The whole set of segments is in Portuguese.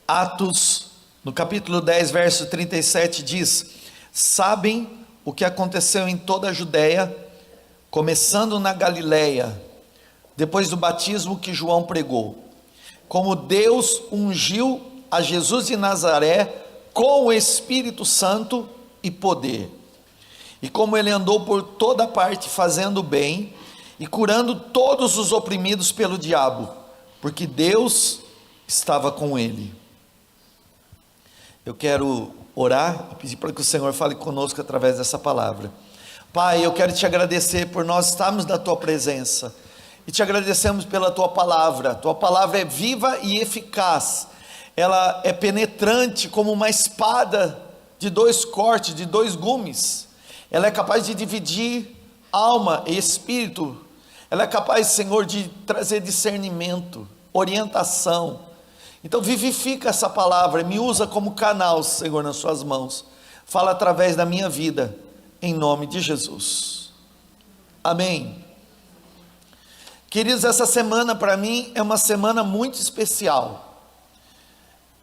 Atos, no capítulo 10, verso 37, diz: sabem o que aconteceu em toda a Judéia, começando na Galileia, depois do batismo que João pregou, como Deus ungiu a Jesus de Nazaré com o Espírito Santo e poder, e como ele andou por toda parte fazendo bem e curando todos os oprimidos pelo diabo, porque Deus estava com ele. Eu quero orar e pedir para que o Senhor fale conosco através dessa palavra. Pai, eu quero te agradecer por nós estarmos na tua presença, e te agradecemos pela tua palavra é viva e eficaz, ela é penetrante como uma espada de dois cortes, de dois gumes, ela é capaz de dividir alma e espírito, ela é capaz, Senhor, de trazer discernimento, orientação. Então vivifica essa palavra, me usa como canal, Senhor, nas suas mãos, fala através da minha vida, em nome de Jesus, amém. Queridos, essa semana para mim é uma semana muito especial.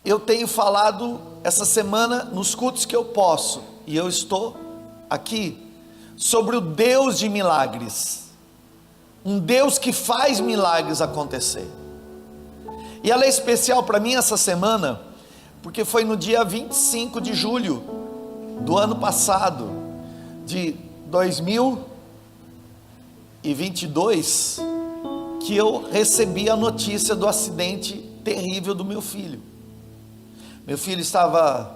Eu tenho falado essa semana nos cultos que eu posso, e eu estou aqui, sobre o Deus de milagres, um Deus que faz milagres acontecer. E ela é especial para mim essa semana, porque foi no dia 25 de julho do ano passado, de 2022, que eu recebi a notícia do acidente terrível do meu filho. Meu filho estava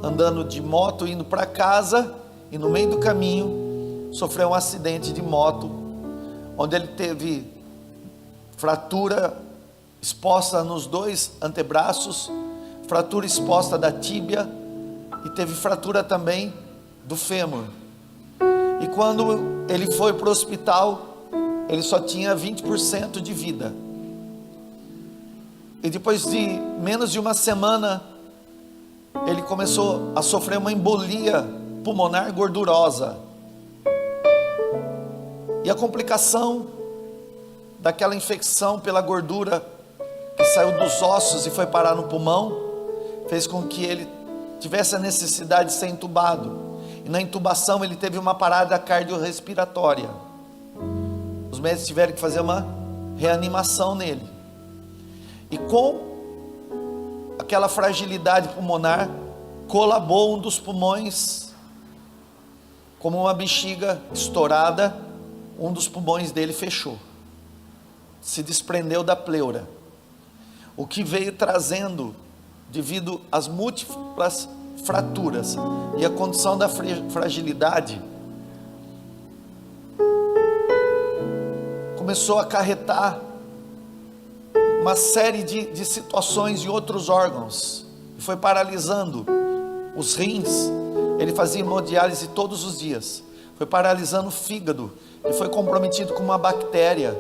andando de moto, indo para casa, e no meio do caminho, sofreu um acidente de moto, onde ele teve fratura exposta nos dois antebraços, fratura exposta da tíbia, e teve fratura também do fêmur. E quando ele foi para o hospital, ele só tinha 20% de vida, e depois de menos de uma semana, ele começou a sofrer uma embolia pulmonar gordurosa, e a complicação daquela infecção pela gordura, que saiu dos ossos e foi parar no pulmão, fez com que ele tivesse a necessidade de ser entubado, e na intubação ele teve uma parada cardiorrespiratória. Os médicos tiveram que fazer uma reanimação nele, e com aquela fragilidade pulmonar, colabou um dos pulmões, como uma bexiga estourada, um dos pulmões dele fechou, se desprendeu da pleura, o que veio trazendo, devido às múltiplas fraturas e a condição da fragilidade, começou a acarretar uma série de situações em outros órgãos, e foi paralisando os rins. Ele fazia hemodiálise todos os dias, foi paralisando o fígado, e foi comprometido com uma bactéria,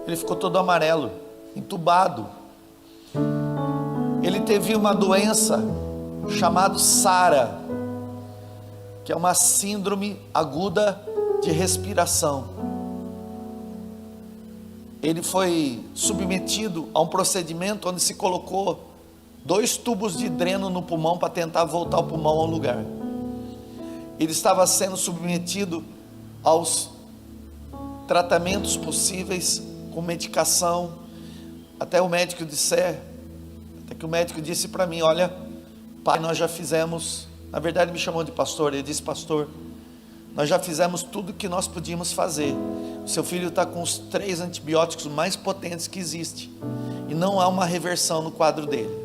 ele ficou todo amarelo, entubado. Ele teve uma doença chamada SARA, que é uma síndrome aguda de respiração. Ele foi submetido a um procedimento onde se colocou 2 tubos de dreno no pulmão para tentar voltar o pulmão ao lugar. Ele estava sendo submetido aos tratamentos possíveis, com medicação, até que o médico disse para mim: olha, pai, nós já fizemos, na verdade me chamou de pastor, ele disse: pastor, nós já fizemos tudo o que nós podíamos fazer, o seu filho está com os 3 antibióticos mais potentes que existe, e não há uma reversão no quadro dele.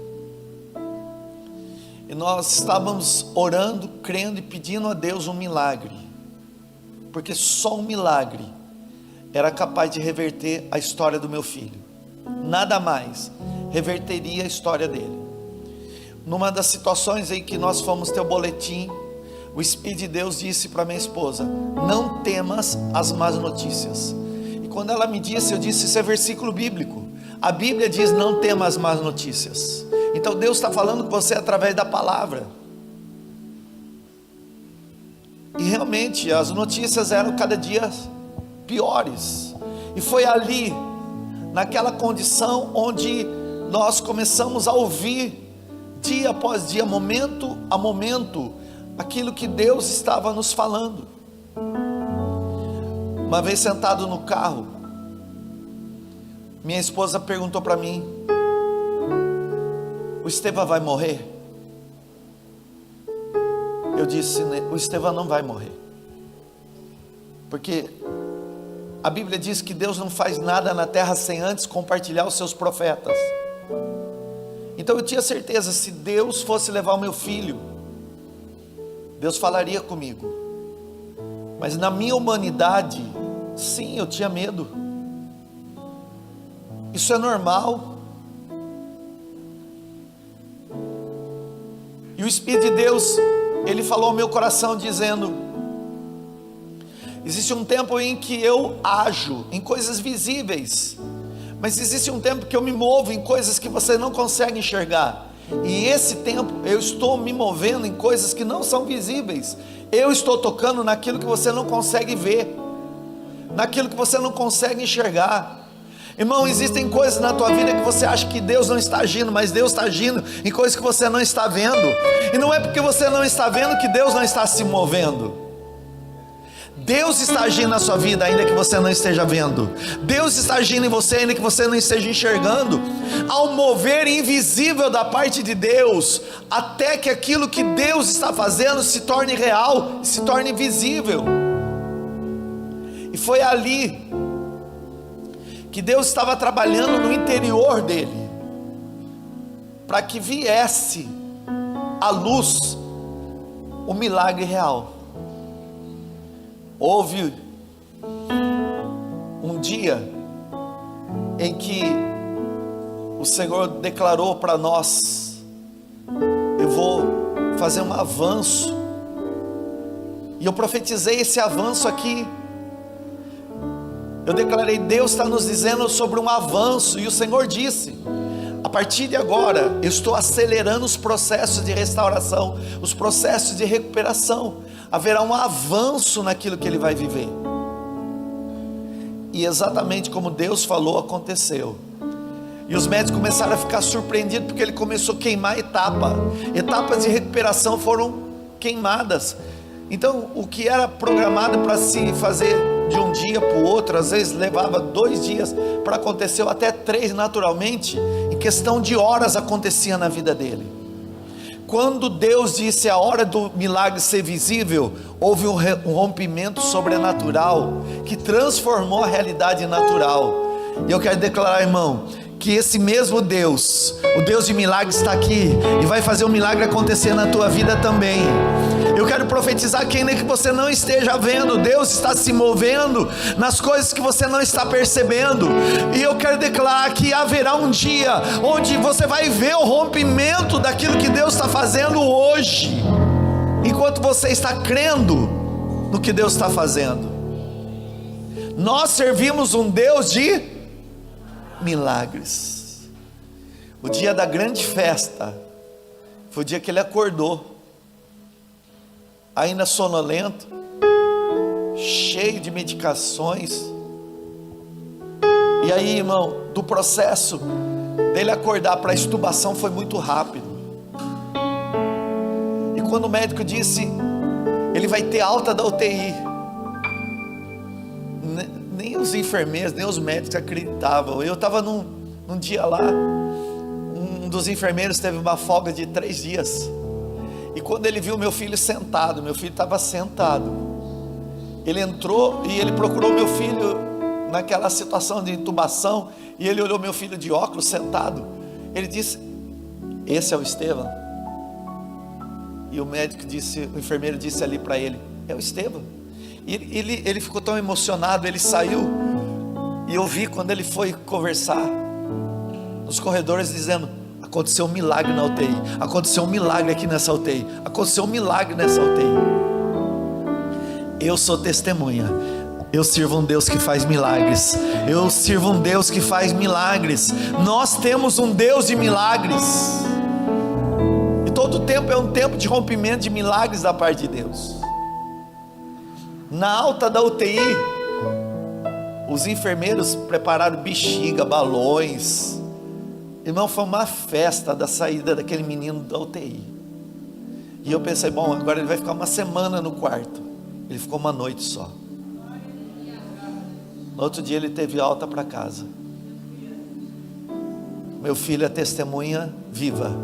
E nós estávamos orando, crendo e pedindo a Deus um milagre, porque só um milagre era capaz de reverter a história do meu filho, nada mais reverteria a história dele. Numa das situações em que nós fomos ter o boletim, o Espírito de Deus disse para minha esposa: não temas as más notícias. E quando ela me disse, eu disse: isso é versículo bíblico, a Bíblia diz não temas as más notícias. Então Deus está falando com você através da palavra. E realmente as notícias eram cada dia piores, e foi ali, naquela condição, onde nós começamos a ouvir dia após dia, momento a momento, aquilo que Deus estava nos falando. Uma vez sentado no carro, minha esposa perguntou para mim: o Estevão vai morrer? Eu disse: o Estevão não vai morrer, porque a Bíblia diz que Deus não faz nada na terra sem antes compartilhar os seus profetas. Então eu tinha certeza, se Deus fosse levar o meu filho, Deus falaria comigo. Mas na minha humanidade, sim, eu tinha medo. Isso é normal. E o Espírito de Deus, Ele falou ao meu coração dizendo: existe um tempo em que eu ajo em coisas visíveis, mas existe um tempo que eu me movo em coisas que você não consegue enxergar. E esse tempo eu estou me movendo em coisas que não são visíveis. Eu estou tocando naquilo que você não consegue ver, naquilo que você não consegue enxergar. Irmão, existem coisas na tua vida que você acha que Deus não está agindo, mas Deus está agindo em coisas que você não está vendo. E não é porque você não está vendo que Deus não está se movendo. Deus está agindo na sua vida ainda que você não esteja vendo. Deus está agindo em você ainda que você não esteja enxergando. Há um mover invisível da parte de Deus, até que aquilo que Deus está fazendo se torne real, se torne visível. E foi ali que Deus estava trabalhando no interior dele, para que viesse à luz o milagre real. Houve um dia em que o Senhor declarou para nós: eu vou fazer um avanço, e eu profetizei esse avanço aqui. Eu declarei: Deus está nos dizendo sobre um avanço, e o Senhor disse: a partir de agora, eu estou acelerando os processos de restauração, os processos de recuperação. Haverá um avanço naquilo que ele vai viver. E exatamente como Deus falou, aconteceu. E os médicos começaram a ficar surpreendidos, porque ele começou a queimar etapas de recuperação foram queimadas. Então o que era programado para se fazer de um dia para o outro, às vezes levava 2 dias para acontecer, ou até 3 naturalmente, em questão de horas acontecia na vida dele. Quando Deus disse a hora do milagre ser visível, houve um rompimento sobrenatural que transformou a realidade natural. E eu quero declarar, irmão, que esse mesmo Deus, o Deus de milagres, está aqui e vai fazer um milagre acontecer na tua vida também. Eu quero profetizar que ainda que você não esteja vendo, Deus está se movendo nas coisas que você não está percebendo. E eu quero declarar que haverá um dia onde você vai ver o rompimento daquilo que Deus está fazendo hoje, enquanto você está crendo no que Deus está fazendo. Nós servimos um Deus de milagres. O dia da grande festa foi o dia que ele acordou, ainda sonolento, cheio de medicações. E aí, irmão, do processo dele acordar para a extubação foi muito rápido. E quando o médico disse: ele vai ter alta da UTI, nem os enfermeiros, nem os médicos acreditavam. Eu estava num dia lá, um dos enfermeiros teve uma folga de 3 dias. E quando ele viu meu filho sentado, meu filho estava sentado, ele entrou e ele procurou meu filho naquela situação de intubação, e ele olhou meu filho de óculos sentado. Ele disse: esse é o Estevão? E o médico disse, o enfermeiro disse ali para ele: é o Estevão. E ele ficou tão emocionado, ele saiu, e eu vi quando ele foi conversar nos corredores dizendo: aconteceu um milagre na UTI, aconteceu um milagre aqui nessa UTI, aconteceu um milagre nessa UTI. Eu sou testemunha. Eu sirvo um Deus que faz milagres. Eu sirvo um Deus que faz milagres. Nós temos um Deus de milagres. E todo tempo é um tempo de rompimento de milagres da parte de Deus. Na alta da UTI, os enfermeiros prepararam bexiga, balões. Irmão, foi uma festa da saída daquele menino da UTI. E eu pensei, bom, agora ele vai ficar uma semana no quarto. Ele ficou uma noite só. No outro dia ele teve alta para casa. Meu filho é testemunha viva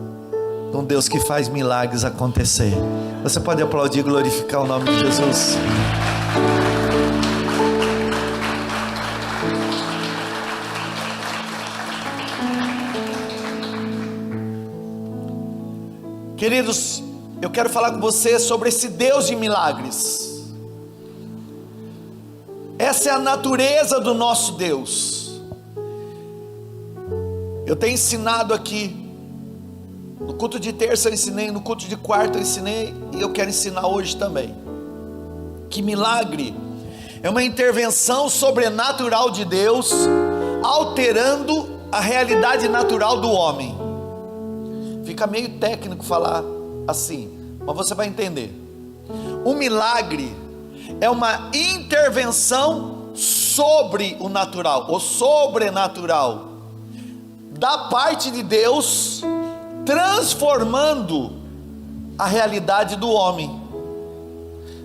de um Deus que faz milagres acontecer. Você pode aplaudir e glorificar o nome de Jesus? Queridos, eu quero falar com você sobre esse Deus de milagres. Essa é a natureza do nosso Deus. Eu tenho ensinado aqui, no culto de terça eu ensinei, no culto de quarta eu ensinei, e eu quero ensinar hoje também, que milagre é uma intervenção sobrenatural de Deus, alterando a realidade natural do homem. Fica meio técnico falar assim, mas você vai entender. Um milagre é uma intervenção sobre o natural, ou sobrenatural, da parte de Deus, transformando a realidade do homem.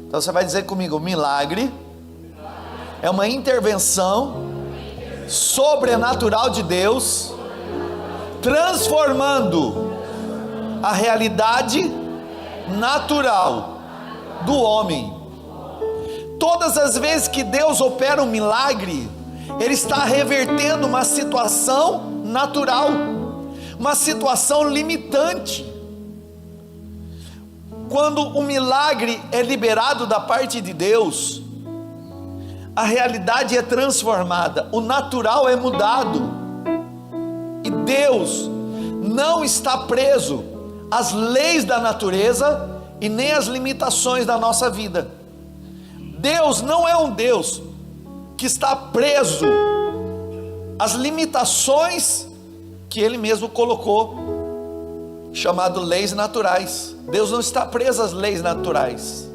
Então você vai dizer comigo: milagre é uma intervenção sobrenatural de Deus, transformando a realidade natural do homem. Todas as vezes que Deus opera um milagre, Ele está revertendo uma situação natural, uma situação limitante. Quando o milagre é liberado da parte de Deus, a realidade é transformada, o natural é mudado, e Deus não está preso às leis da natureza e nem às limitações da nossa vida. Deus não é um Deus que está preso às limitações que Ele mesmo colocou, chamado leis naturais. Deus não está preso às leis naturais.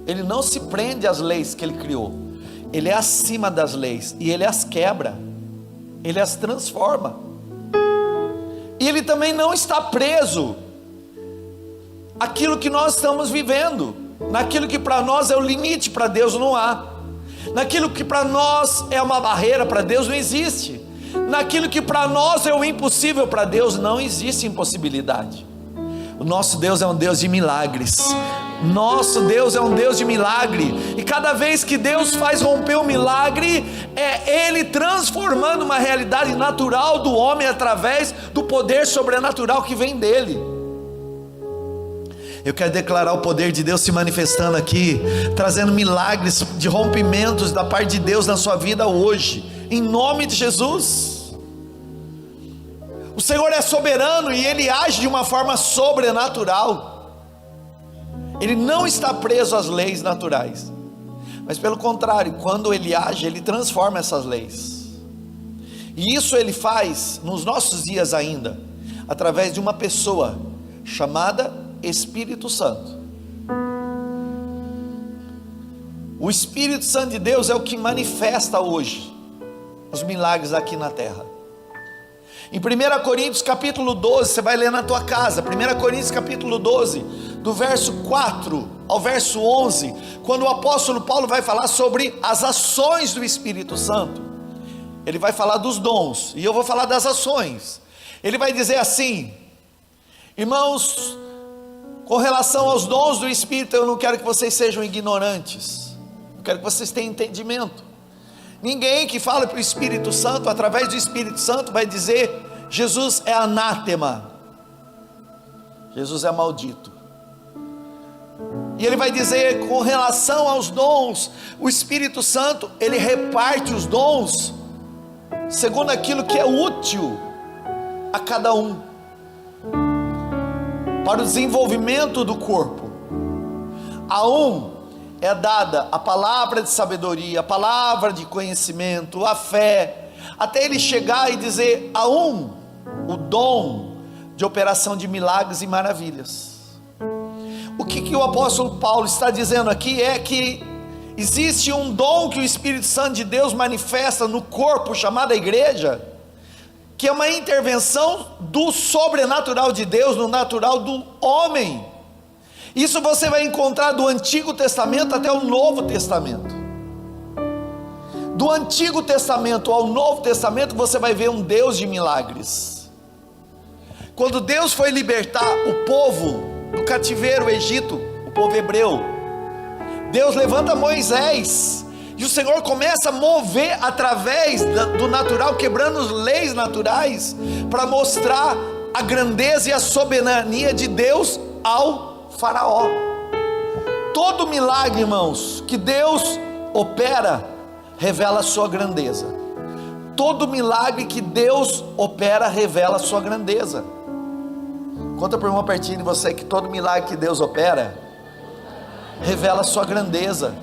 Ele não se prende às leis que Ele criou. Ele é acima das leis e Ele as quebra, Ele as transforma. E Ele também não está preso àquilo que nós estamos vivendo, naquilo que para nós é o limite, para Deus não há. Naquilo que para nós é uma barreira, para Deus não existe. Naquilo que para nós é o impossível, para Deus não existe impossibilidade. O nosso Deus é um Deus de milagres. Nosso Deus é um Deus de milagre. E cada vez que Deus faz romper um milagre, é Ele transformando uma realidade natural do homem através do poder sobrenatural que vem dEle. Eu quero declarar o poder de Deus se manifestando aqui, trazendo milagres de rompimentos da parte de Deus na sua vida hoje, em nome de Jesus. O Senhor é soberano e Ele age de uma forma sobrenatural. Ele não está preso às leis naturais, mas pelo contrário, quando Ele age, Ele transforma essas leis. E isso Ele faz nos nossos dias ainda, através de uma pessoa chamada Espírito Santo. O Espírito Santo de Deus é o que manifesta hoje os milagres aqui na terra. Em 1 Coríntios capítulo 12, você vai ler na tua casa, 1 Coríntios capítulo 12, do verso 4 ao verso 11, quando o apóstolo Paulo vai falar sobre as ações do Espírito Santo, ele vai falar dos dons, e eu vou falar das ações. Ele vai dizer assim: irmãos, com relação aos dons do Espírito, eu não quero que vocês sejam ignorantes, eu quero que vocês tenham entendimento. Ninguém que fala para o Espírito Santo, através do Espírito Santo, vai dizer: Jesus é anátema, Jesus é maldito. E ele vai dizer, com relação aos dons, o Espírito Santo, ele reparte os dons segundo aquilo que é útil a cada um, para o desenvolvimento do corpo. A um é dada a palavra de sabedoria, a palavra de conhecimento, a fé, até ele chegar e dizer a um, o dom de operação de milagres e maravilhas. O que o apóstolo Paulo está dizendo aqui é que existe um dom que o Espírito Santo de Deus manifesta no corpo chamado igreja, que é uma intervenção do sobrenatural de Deus no natural do homem. Isso você vai encontrar do Antigo Testamento até o Novo Testamento. Do Antigo Testamento ao Novo Testamento você vai ver um Deus de milagres. Quando Deus foi libertar o povo do cativeiro Egito, o povo hebreu, Deus levanta Moisés, e o Senhor começa a mover através do natural, quebrando as leis naturais, para mostrar a grandeza e a soberania de Deus ao faraó. Todo milagre, irmãos, que Deus opera, revela a sua grandeza. Todo milagre que Deus opera, revela a sua grandeza. Conta para o irmão pertinho de você que todo milagre que Deus opera, revela a sua grandeza.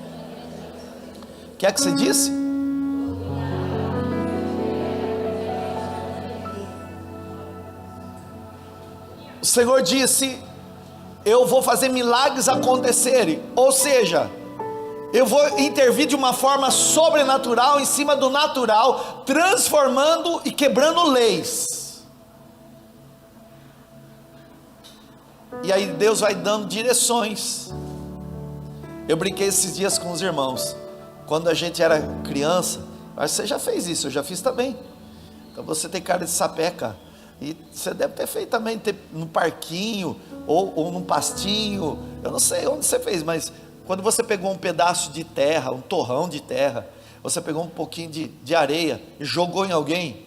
O que é que você disse? O Senhor disse: eu vou fazer milagres acontecerem, ou seja, eu vou intervir de uma forma sobrenatural em cima do natural, transformando e quebrando leis. E aí Deus vai dando direções. Eu brinquei esses dias com os irmãos, quando a gente era criança, mas você já fez isso, eu já fiz também. Então você tem cara de sapeca, e você deve ter feito também, no parquinho, ou num pastinho, eu não sei onde você fez, mas quando você pegou um pedaço de terra, um torrão de terra, você pegou um pouquinho de areia e jogou em alguém,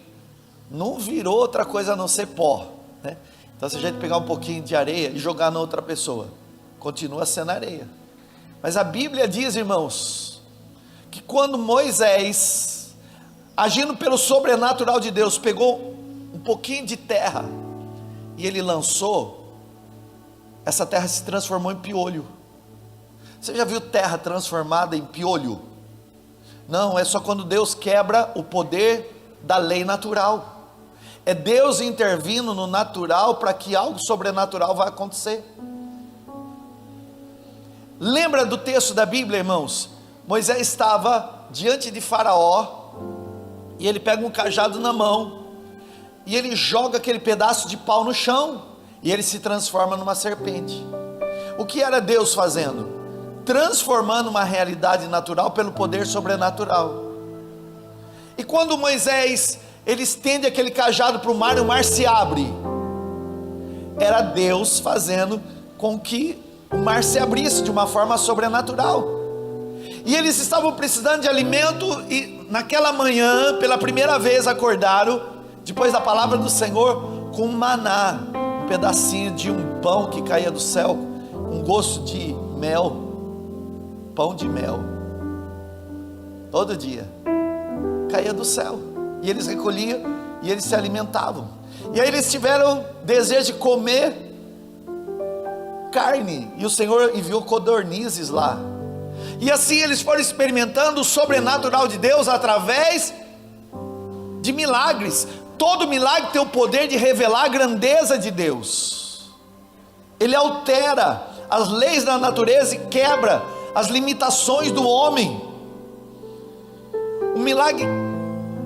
não virou outra coisa a não ser pó, né? Então se a gente pegar um pouquinho de areia e jogar na outra pessoa, continua sendo areia. Mas a Bíblia diz, irmãos, que quando Moisés, agindo pelo sobrenatural de Deus, pegou um pouquinho de terra e ele lançou, essa terra se transformou em piolho. Você já viu terra transformada em piolho? Não, é só quando Deus quebra o poder da lei natural. É Deus intervindo no natural para que algo sobrenatural vai acontecer. Lembra do texto da Bíblia, irmãos? Moisés estava diante de Faraó, e ele pega um cajado na mão, e ele joga aquele pedaço de pau no chão, e ele se transforma numa serpente. O que era Deus fazendo? Transformando uma realidade natural pelo poder sobrenatural. E quando Moisés, ele estende aquele cajado para o mar, e o mar se abre, era Deus fazendo com que o mar se abrisse de uma forma sobrenatural. E eles estavam precisando de alimento, e naquela manhã, pela primeira vez acordaram, depois da palavra do Senhor, com maná, um pedacinho de um pão que caía do céu, um gosto de mel, pão de mel, todo dia, caía do céu, e eles recolhiam, e eles se alimentavam, e aí eles tiveram desejo de comer carne, e o Senhor enviou codornizes lá, e assim eles foram experimentando o sobrenatural de Deus, através de milagres. Todo milagre tem o poder de revelar a grandeza de Deus, ele altera as leis da natureza e quebra as limitações do homem. O milagre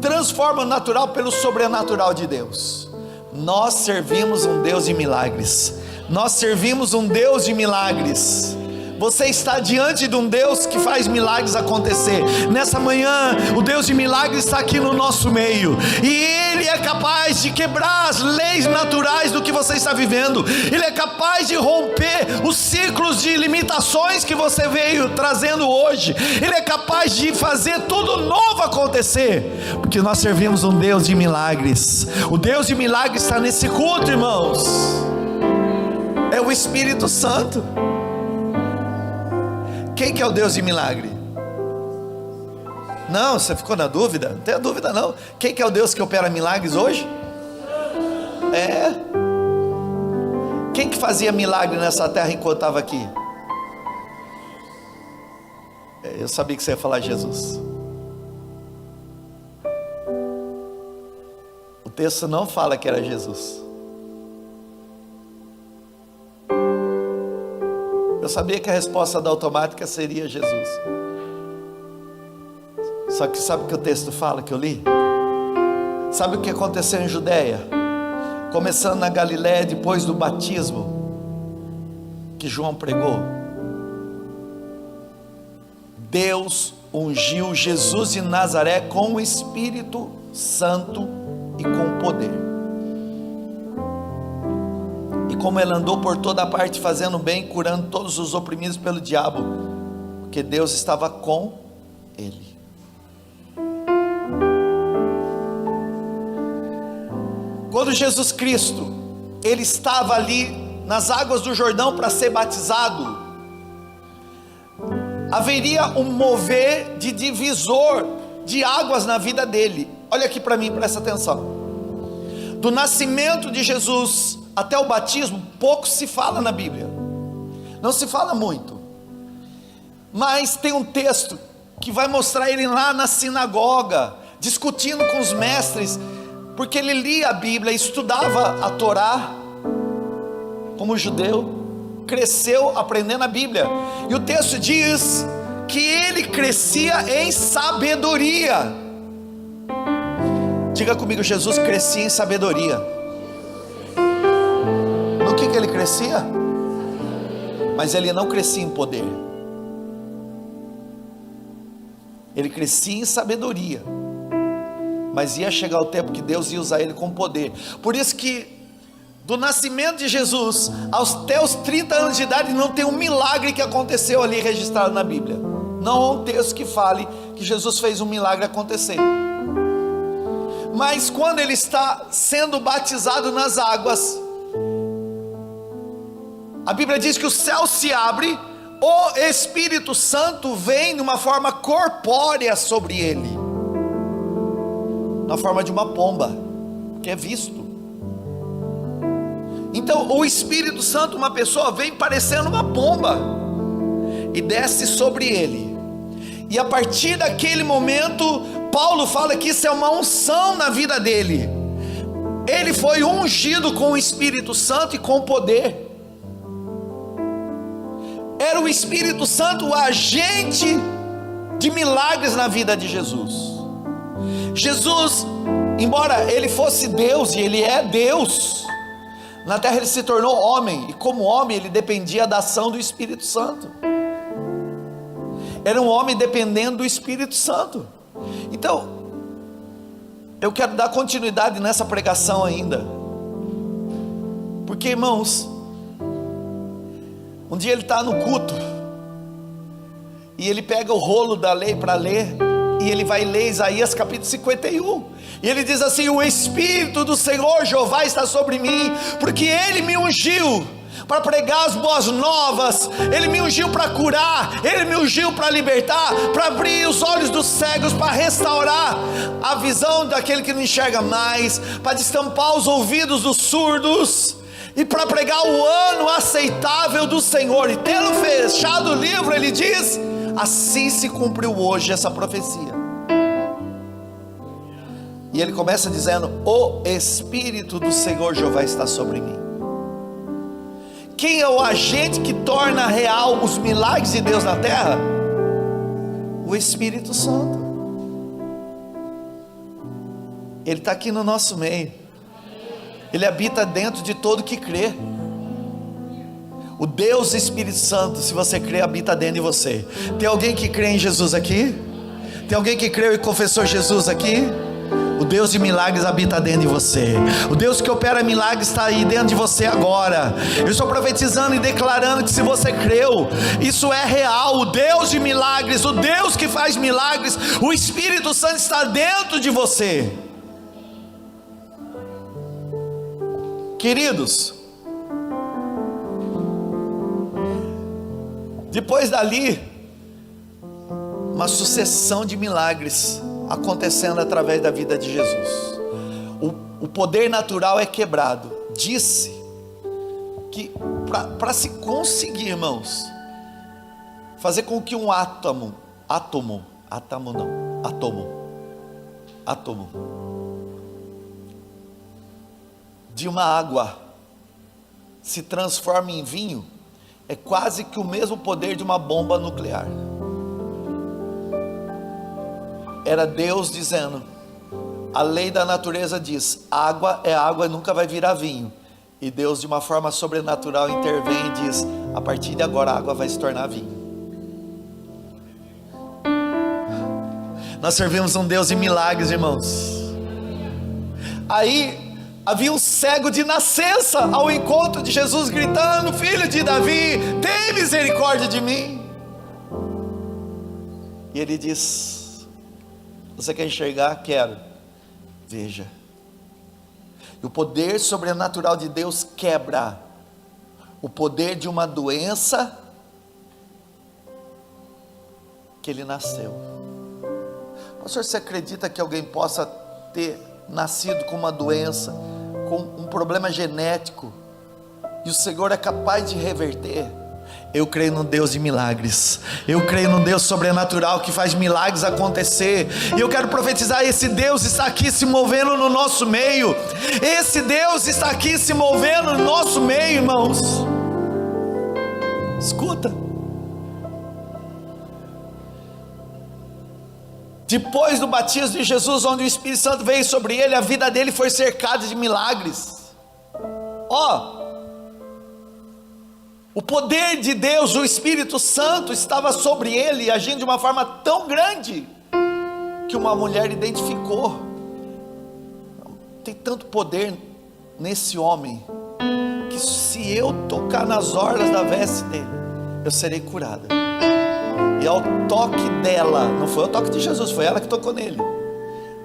transforma o natural pelo sobrenatural de Deus. Nós servimos um Deus de milagres. Nós servimos um Deus de milagres. Você está diante de um Deus que faz milagres acontecer. Nessa manhã, o Deus de milagres está aqui no nosso meio, e Ele é capaz de quebrar as leis naturais do que você está vivendo. Ele é capaz de romper os ciclos de limitações que você veio trazendo hoje. Ele é capaz de fazer tudo novo acontecer, porque nós servimos um Deus de milagres. O Deus de milagres está nesse culto, irmãos. É o Espírito Santo. Quem que é o Deus de milagre? Não, você ficou na dúvida? Não tenha dúvida não. Quem que é o Deus que opera milagres hoje? É. Quem que fazia milagre nessa terra enquanto estava aqui? Eu sabia que você ia falar Jesus. O texto não fala que era Jesus. Eu sabia que a resposta da automática seria Jesus. Só que sabe o que o texto fala que eu li? Sabe o que aconteceu em Judeia? Começando na Galiléia, depois do batismo que João pregou, Deus ungiu Jesus de Nazaré com o Espírito Santo e com poder. E como ele andou por toda parte fazendo bem, curando todos os oprimidos pelo diabo, porque Deus estava com ele. Quando Jesus Cristo, ele estava ali nas águas do Jordão para ser batizado, haveria um mover de divisor de águas na vida dele. Olha aqui para mim, presta atenção. Do nascimento de Jesus até o batismo, pouco se fala na Bíblia, não se fala muito, mas tem um texto que vai mostrar ele lá na sinagoga, discutindo com os mestres, porque ele lia a Bíblia, estudava a Torá, como judeu, cresceu aprendendo a Bíblia, e o texto diz que ele crescia em sabedoria. Diga comigo, Jesus crescia em sabedoria. No que ele crescia? Mas ele não crescia em poder, ele crescia em sabedoria, mas ia chegar o tempo que Deus ia usar ele com poder. Por isso que do nascimento de Jesus até os 30 anos de idade não tem um milagre que aconteceu ali registrado na Bíblia. Não há um texto que fale que Jesus fez um milagre acontecer. Mas quando ele está sendo batizado nas águas, a Bíblia diz que o céu se abre, o Espírito Santo vem de uma forma corpórea sobre ele, na forma de uma pomba, que é visto. Então o Espírito Santo, uma pessoa, vem parecendo uma pomba e desce sobre ele, e a partir daquele momento, Paulo fala que isso é uma unção na vida dele. Ele foi ungido com o Espírito Santo e com poder. Era o Espírito Santo o agente de milagres na vida de Jesus. Jesus, embora ele fosse Deus, e ele é Deus, na terra ele se tornou homem, e como homem ele dependia da ação do Espírito Santo. Era um homem dependendo do Espírito Santo. Então, eu quero dar continuidade nessa pregação ainda, porque irmãos, um dia ele está no culto, e ele pega o rolo da lei para ler, e ele vai ler Isaías capítulo 51, e ele diz assim: o Espírito do Senhor Jeová está sobre mim, porque ele me ungiu para pregar as boas novas, ele me ungiu para curar, ele me ungiu para libertar, para abrir os olhos dos cegos, para restaurar a visão daquele que não enxerga mais, para destampar os ouvidos dos surdos, e para pregar o ano aceitável do Senhor. E tendo fechado o livro, ele diz: assim se cumpriu hoje essa profecia. E ele começa dizendo: o Espírito do Senhor Jeová está sobre mim. Quem é o agente que torna real os milagres de Deus na terra? O Espírito Santo. Ele está aqui no nosso meio, ele habita dentro de todo que crê. O Deus Espírito Santo, se você crê, habita dentro de você. Tem alguém que crê em Jesus aqui? Tem alguém que creu e confessou Jesus aqui? O Deus de milagres habita dentro de você. O Deus que opera milagres está aí dentro de você agora. Eu estou profetizando e declarando que se você creu, isso é real. O Deus de milagres, o Deus que faz milagres, o Espírito Santo está dentro de você. Queridos, depois dali, uma sucessão de milagres acontecendo através da vida de Jesus. O poder natural é quebrado. Disse que para se conseguir, irmãos, fazer com que um átomo de uma água se transforme em vinho, é quase que o mesmo poder de uma bomba nuclear. Era Deus dizendo: A lei da natureza diz: água é água e nunca vai virar vinho. E Deus, de uma forma sobrenatural, intervém e diz: a partir de agora a água vai se tornar vinho. Nós servimos um Deus de milagres, irmãos. Aí havia um cego de nascença ao encontro de Jesus, gritando: filho de Davi, tem misericórdia de mim. E ele diz: você quer enxergar? Quero. Veja. E o poder sobrenatural de Deus quebra o poder de uma doença que ele nasceu. Pastor, você acredita que alguém possa ter nascido com uma doença, com um problema genético, e o Senhor é capaz de reverter? Eu creio num Deus de milagres, eu creio num Deus sobrenatural que faz milagres acontecer, e eu quero profetizar: esse Deus está aqui se movendo no nosso meio, esse Deus está aqui se movendo no nosso meio, irmãos. Escuta, depois do batismo de Jesus, onde o Espírito Santo veio sobre ele, a vida dele foi cercada de milagres. O poder de Deus, o Espírito Santo estava sobre ele, agindo de uma forma tão grande, que uma mulher identificou: tem tanto poder nesse homem, que se eu tocar nas orlas da veste dele, eu serei curada. E ao toque dela, não foi o toque de Jesus, foi ela que tocou nele,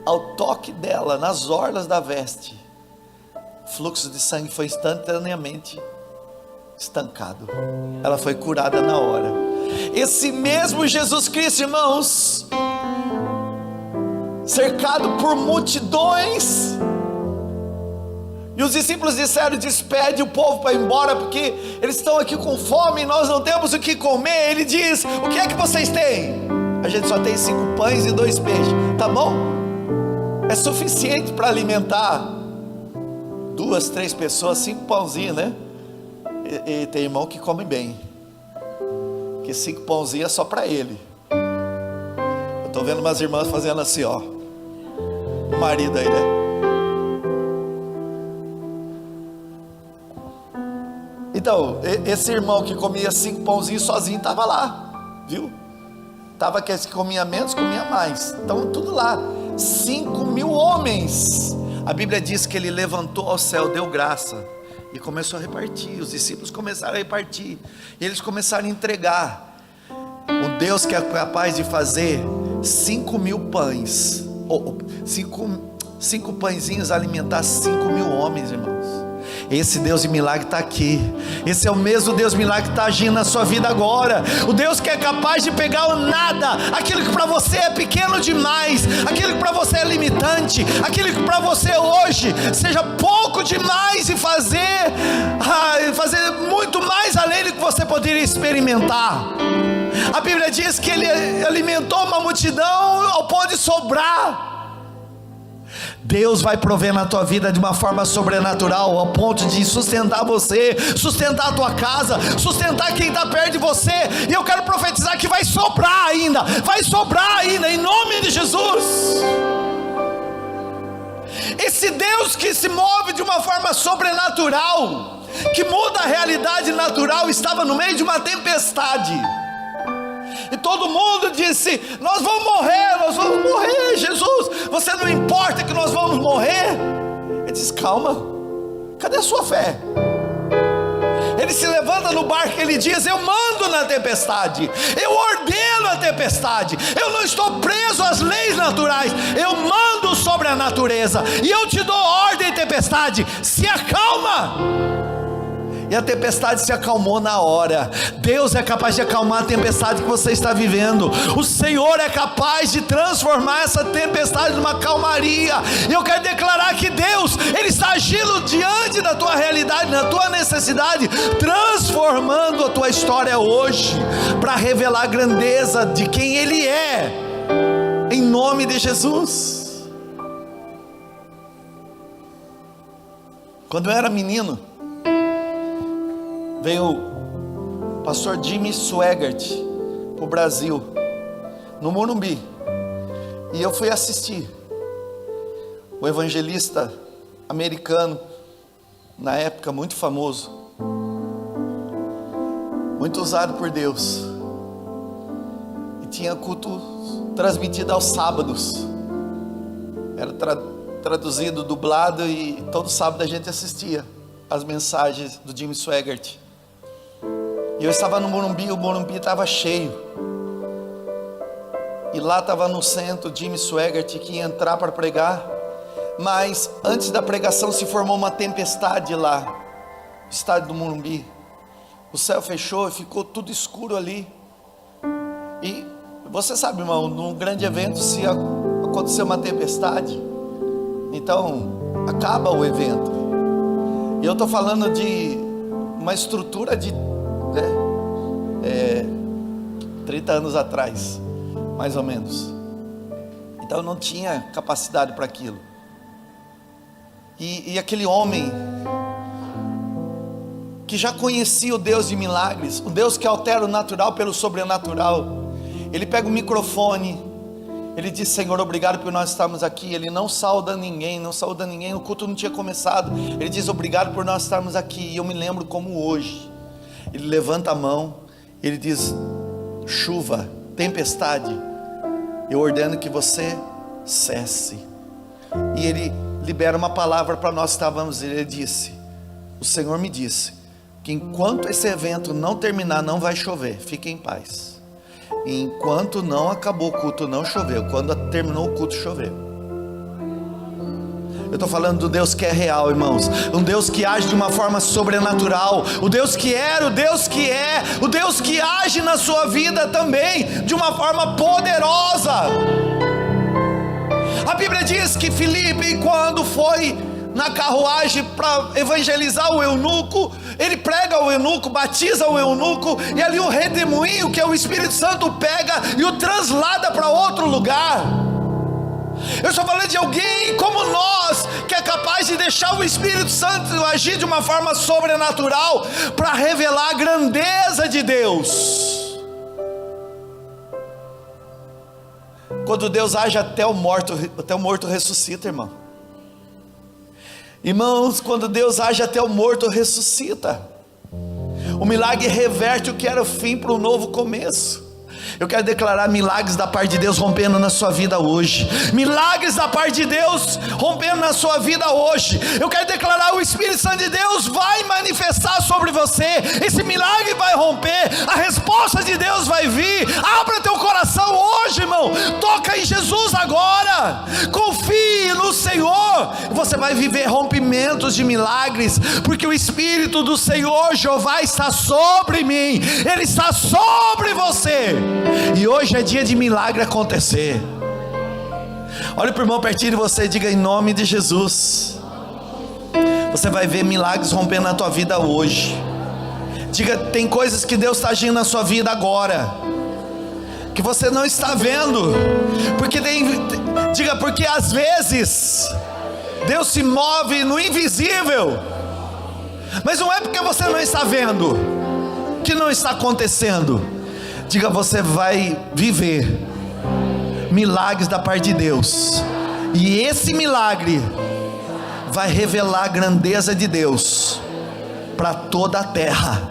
ao toque dela, nas orlas da veste, fluxo de sangue foi instantaneamente estancado, ela foi curada na hora. Esse mesmo Jesus Cristo, irmãos, cercado por multidões, e os discípulos disseram: despede o povo para ir embora, porque eles estão aqui com fome e nós não temos o que comer. Ele diz: o que é que vocês têm? A gente só tem 5 pães e 2 peixes. Tá bom? É suficiente para alimentar 2, 3 pessoas, 5 pãozinhos, né? E tem irmão que come bem, que 5 pãozinhos é só para ele. Eu estou vendo umas irmãs fazendo assim, ó, o marido aí, né? Então, esse irmão que comia 5 pãozinhos sozinho estava lá, viu? Estava aqueles que comia menos, comia mais, estão tudo lá. 5.000 homens. A Bíblia diz que ele levantou ao céu, deu graça e começou a repartir. Os discípulos começaram a repartir, e eles começaram a entregar. O Deus que é capaz de fazer 5.000 pães, ou 5 pãezinhos alimentar 5.000 homens, irmãos. Esse Deus de milagre está aqui. Esse é o mesmo Deus de milagre que está agindo na sua vida agora. O Deus que é capaz de pegar o nada, aquilo que para você é pequeno demais, aquilo que para você é limitante, aquilo que para você hoje seja pouco demais, e fazer muito mais além do que você poderia experimentar. A Bíblia diz que ele alimentou uma multidão ao ponto de sobrar. Deus vai prover na tua vida de uma forma sobrenatural, ao ponto de sustentar você, sustentar a tua casa, sustentar quem está perto de você. E eu quero profetizar que vai sobrar ainda, em nome de Jesus. Esse Deus que se move de uma forma sobrenatural, que muda a realidade natural, estava no meio de uma tempestade. E todo mundo disse: nós vamos morrer, Jesus, você não importa que nós vamos morrer? Ele diz: calma, cadê a sua fé? Ele se levanta no barco, ele diz: eu mando na tempestade, eu ordeno a tempestade, eu não estou preso às leis naturais, eu mando sobre a natureza, e eu te dou ordem, tempestade, se acalma. E a tempestade se acalmou na hora. Deus é capaz de acalmar a tempestade que você está vivendo. O Senhor é capaz de transformar essa tempestade numa calmaria. E eu quero declarar que Deus, Ele está agindo diante da tua realidade, na tua necessidade, transformando a tua história hoje, para revelar a grandeza de quem Ele é, em nome de Jesus. Quando eu era menino, veio o pastor Jimmy Swaggart para o Brasil, no Morumbi, e eu fui assistir. um evangelista americano, na época muito famoso, muito usado por Deus, e tinha culto transmitido aos sábados, era traduzido, dublado, e todo sábado a gente assistia as mensagens do Jim Swaggart. E eu estava no Morumbi, o Morumbi estava cheio, e lá estava no centro Jim Swaggart, que ia entrar para pregar, mas antes da pregação se formou uma tempestade lá no estádio do Morumbi. O céu fechou e ficou tudo escuro ali. E você sabe, irmão, num grande evento, se acontecer uma tempestade, então acaba o evento. E eu estou falando de uma estrutura de 30 anos atrás, mais ou menos. Então eu não tinha capacidade para aquilo. E aquele homem que já conhecia o Deus de milagres, o Deus que altera o natural pelo sobrenatural, ele pega o microfone, ele diz: Senhor, obrigado por nós estarmos aqui. Ele não saúda ninguém, o culto não tinha começado, ele diz: obrigado por nós estarmos aqui. E eu me lembro como hoje, ele levanta a mão, ele diz: chuva, tempestade, eu ordeno que você cesse. E ele libera uma palavra para nós que estávamos. Ele disse: o Senhor me disse que enquanto esse evento não terminar, não vai chover, fique em paz. E enquanto não acabou o culto, não choveu. Quando terminou o culto, choveu. Eu estou falando do Deus que é real, irmãos, um Deus que age de uma forma sobrenatural, o Deus que era, o Deus que é, o Deus que age na sua vida também de uma forma poderosa. A Bíblia diz que Filipe, quando foi na carruagem para evangelizar o eunuco, ele prega o eunuco, batiza o eunuco, e ali o redemoinho, que é o Espírito Santo, pega e o translada para outro lugar. Eu estou falando de alguém como nós, que é capaz de deixar o Espírito Santo agir de uma forma sobrenatural, para revelar a grandeza de Deus. Quando Deus age, até o morto ressuscita, irmão. Irmãos, quando Deus age, até o morto ressuscita. O milagre reverte o que era o fim para um novo começo. Eu quero declarar milagres da parte de Deus rompendo na sua vida hoje. Milagres da parte de Deus rompendo na sua vida hoje. Eu quero declarar: o Espírito Santo de Deus vai manifestar sobre você. Esse milagre vai romper. A resposta de Deus vai vir. Abra teu coração hoje, irmão. Toca em Jesus agora. Confie no Senhor. Você vai viver rompimentos de milagres, porque o Espírito do Senhor Jeová está sobre mim. Ele está sobre você. E hoje é dia de milagre acontecer. Olha para o irmão pertinho de você e diga: em nome de Jesus. Você vai ver milagres rompendo na tua vida hoje. Diga: tem coisas que Deus está agindo na sua vida agora, que você não está vendo. Diga: porque às vezes Deus se move no invisível, mas não é porque você não está vendo que não está acontecendo. Diga: você vai viver milagres da parte de Deus, e esse milagre vai revelar a grandeza de Deus para toda a terra,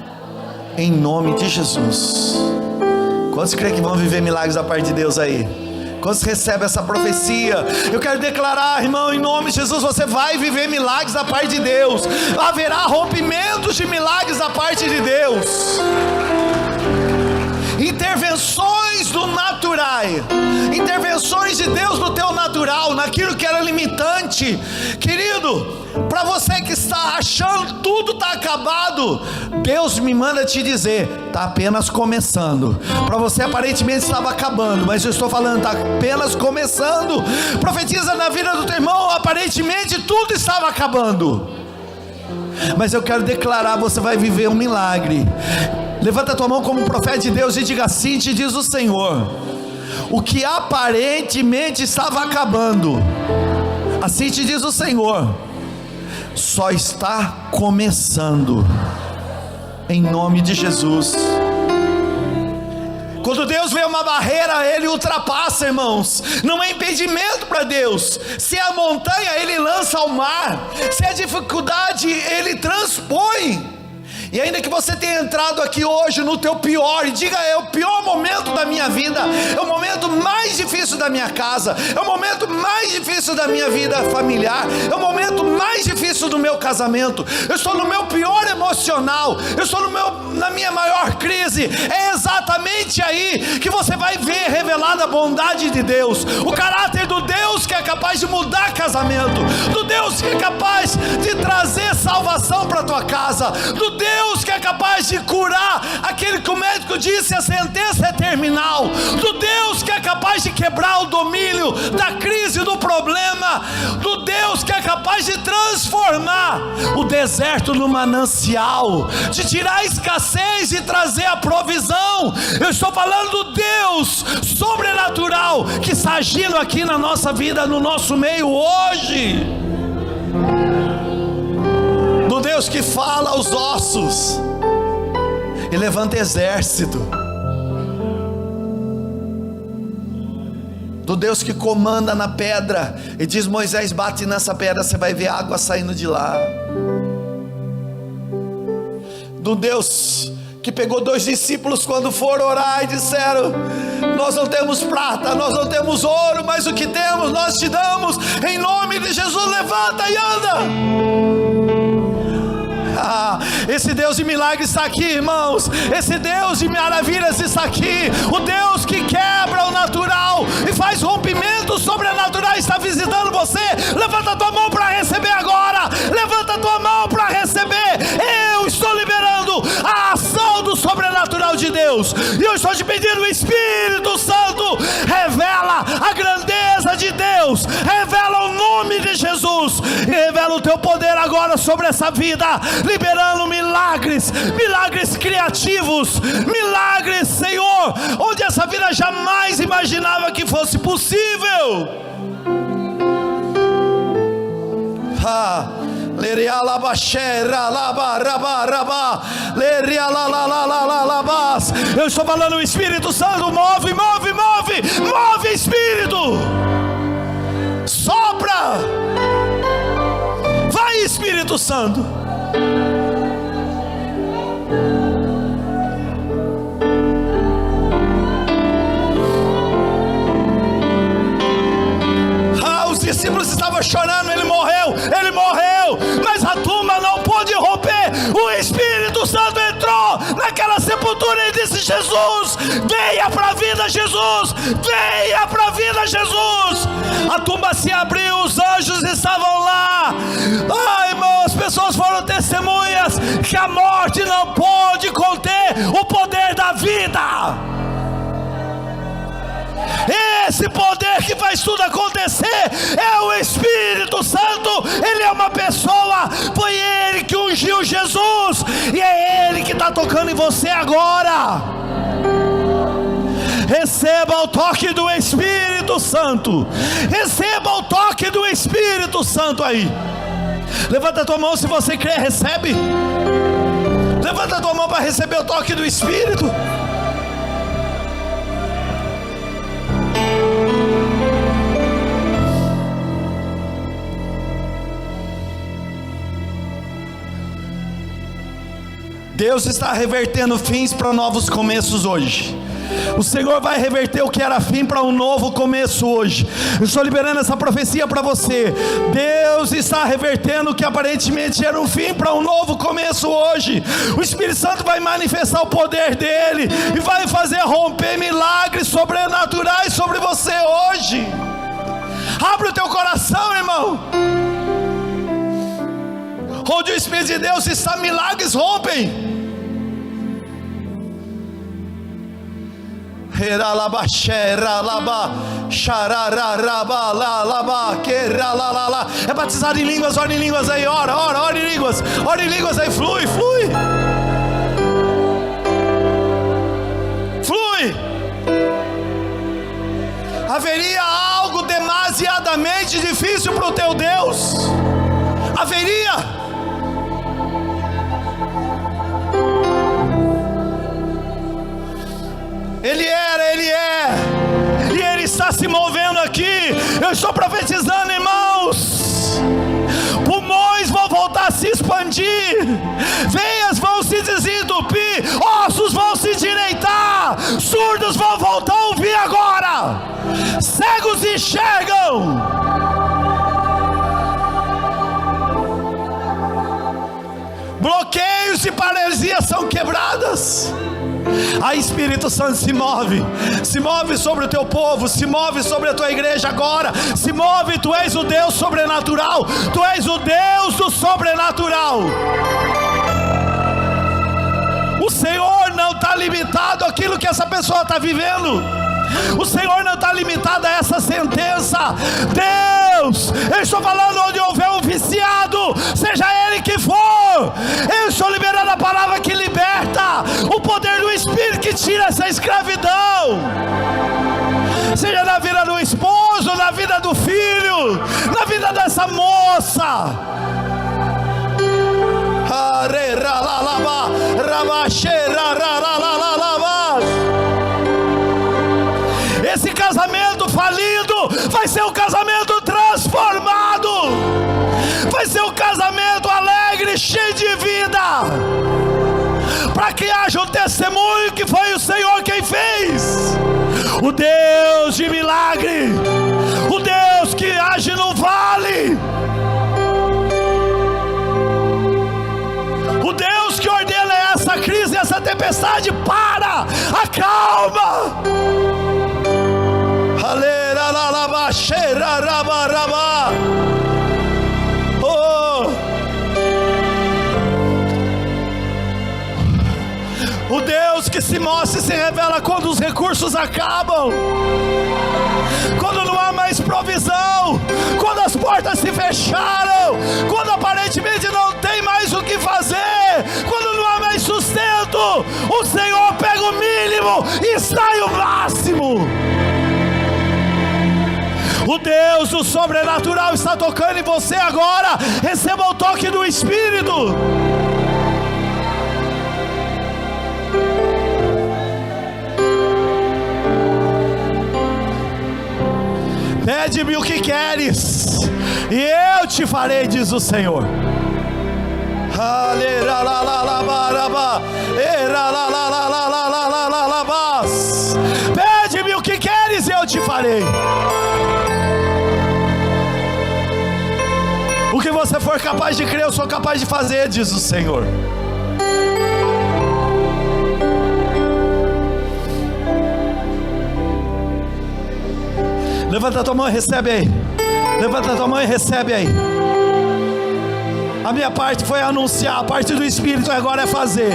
em nome de Jesus. Quantos creem que vão viver milagres da parte de Deus aí? Quantos recebem essa profecia? Eu quero declarar, irmão, em nome de Jesus, você vai viver milagres da parte de Deus. Haverá rompimentos de milagres da parte de Deus. Intervenções do natural, intervenções de Deus no teu natural, naquilo que era limitante. Querido, para você que está achando tudo está acabado, Deus me manda te dizer: está apenas começando. Para você aparentemente estava acabando, mas eu estou falando, está apenas começando. Profetiza na vida do teu irmão: aparentemente tudo estava acabando, mas eu quero declarar: você vai viver um milagre. Levanta a tua mão como um profeta de Deus e diga: assim te diz o Senhor, o que aparentemente estava acabando, assim te diz o Senhor, só está começando, em nome de Jesus. Quando Deus vê uma barreira, Ele ultrapassa, irmãos. Não é impedimento para Deus. Se é a montanha, Ele lança ao mar. Se é dificuldade, Ele transpõe. E ainda que você tenha entrado aqui hoje no teu pior, e diga: é o pior momento da minha vida, é o momento mais difícil da minha casa, é o momento mais difícil da minha vida familiar, é o momento mais difícil do meu casamento, eu estou no meu pior emocional, eu estou na minha maior crise. É exatamente aí que você vai ver revelada a bondade de Deus, o caráter do Deus que é capaz de mudar casamento, do Deus que é capaz de trazer salvação para a tua casa, do Deus que é capaz de curar aquele que o médico disse a sentença é terminal, do Deus que é capaz de quebrar o domínio da crise, do problema, do Deus que é capaz de transformar o deserto no manancial, de tirar a escassez e trazer a provisão. Eu estou falando do Deus sobrenatural que está agindo aqui na nossa vida, no nosso meio hoje, do Deus que fala aos ossos e levanta exército, do Deus que comanda na pedra e diz: Moisés, bate nessa pedra, você vai ver água saindo de lá. Do Deus que pegou 2 discípulos quando foram orar e disseram: nós não temos prata, nós não temos ouro, mas o que temos nós te damos, em nome de Jesus, levanta e anda. Esse Deus de milagres está aqui, irmãos. Esse Deus de maravilhas está aqui. O Deus que quebra o natural e faz rompimento sobrenatural está visitando você. Levanta a tua mão para receber agora. Levanta a tua mão para receber. Eu estou liberando a ação do sobrenatural de Deus, e eu estou te pedindo: o Espírito Santo, revela a grandeza de Deus, revela o nome de Jesus, e revela o teu poder agora sobre essa vida, liberando milagres, milagres criativos, milagres, Senhor, onde essa vida jamais imaginava que fosse possível. Eu estou falando: o Espírito Santo, move, move, move, move, Espírito, sopra, vai, Espírito Santo. Os discípulos estavam chorando: ele morreu, mas a tumba não pôde romper. O Espírito Santo entrou naquela sepultura e disse: Jesus, venha para a vida, Jesus, venha para a vida, Jesus. A tumba se abriu, os anjos estavam lá. Irmão, as pessoas foram testemunhas que a morte não pôde conter o poder da vida. Esse poder que faz tudo acontecer é o Espírito Santo. Ele é uma pessoa, foi Ele que ungiu Jesus, e é Ele que está tocando em você agora. Receba o toque do Espírito Santo, receba o toque do Espírito Santo aí. Levanta a tua mão se você crê, recebe. Levanta a tua mão para receber o toque do Espírito. Deus está revertendo fins para novos começos hoje. O Senhor vai reverter o que era fim para um novo começo hoje. Eu estou liberando essa profecia para você. Deus está revertendo o que aparentemente era um fim para um novo começo hoje. O Espírito Santo vai manifestar o poder dele e vai fazer romper milagres sobrenaturais sobre você hoje. Abre o teu coração, irmão. Onde o Espírito de Deus está, milagres rompem. É batizado em línguas, ora em línguas aí, ora em línguas aí, flui. Haveria algo demasiadamente difícil para o teu Deus? Haveria? Ele era, Ele é, e Ele está se movendo aqui. Eu estou profetizando, irmãos. Pulmões vão voltar a se expandir, veias vão se desentupir, ossos vão se direitar, surdos vão voltar a ouvir agora, cegos enxergam. Bloqueios e paralisias são quebradas. A Espírito Santo se move sobre o teu povo, se move sobre a tua igreja agora, se move. Tu és o Deus sobrenatural, tu és o Deus do sobrenatural. O Senhor não está limitado àquilo que essa pessoa está vivendo. O Senhor não está limitado a essa sentença. Deus, eu estou falando onde houver um viciado, seja ele que for, eu estou liberando a palavra que liberta, o poder do Espírito que tira essa escravidão, seja na vida do esposo, na vida do filho, na vida dessa moça. Esse casamento falido vai ser um casamento transformado, vai ser um casamento alegre, cheio de vida, para que haja um testemunho que foi o Senhor quem fez. O Deus de milagre, o Deus que age no vale, o Deus que ordena essa crise, essa tempestade, para, acalma. Oh. O Deus que se mostra e se revela quando os recursos acabam, quando não há mais provisão, quando as portas se fecharam, quando aparentemente não tem mais o que fazer, quando não há mais sustento, o Senhor pega o mínimo e extrai o máximo. O Deus do sobrenatural está tocando em você agora. Receba o toque do Espírito. Pede-me o que queres, e eu te farei, diz o Senhor. Pede-me o que queres, e eu te farei. O que você for capaz de crer, eu sou capaz de fazer, diz o Senhor. Levanta a tua mão e recebe aí. Levanta a tua mão e recebe aí. A minha parte foi anunciar, a parte do Espírito agora é fazer.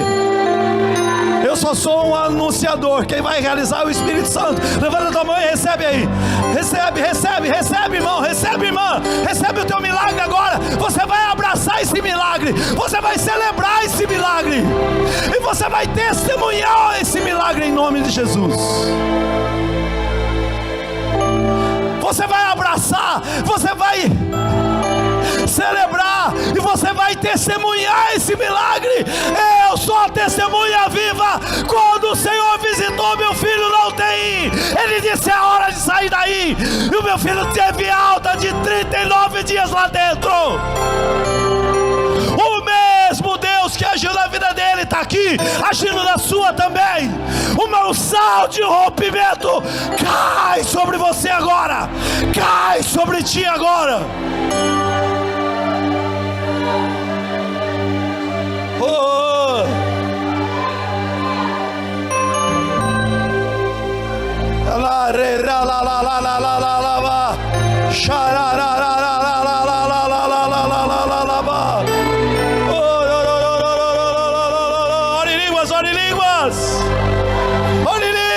Eu só sou um anunciador. Quem vai realizar é o Espírito Santo. Levanta a tua mão e recebe aí. Recebe, recebe, recebe, irmão. Recebe, irmã. Recebe o teu milagre agora. Você vai abraçar esse milagre. Você vai celebrar esse milagre. E você vai testemunhar esse milagre em nome de Jesus. Você vai abraçar. Você vai celebrar e você vai testemunhar esse milagre. Eu sou a testemunha viva. Quando o Senhor visitou meu filho na UTI, ele disse: é hora de sair daí, e o meu filho teve alta de 39 dias lá dentro. O mesmo Deus que agiu na vida dele está aqui, agindo na sua também. Uma unção de rompimento cai sobre você agora, cai sobre ti agora. Oh. La re ra la la la la la la la ba. Sha ra ra ra ra ra la la la la la la la la la la ba. Oh, ore línguas, ore línguas. Ore línguas.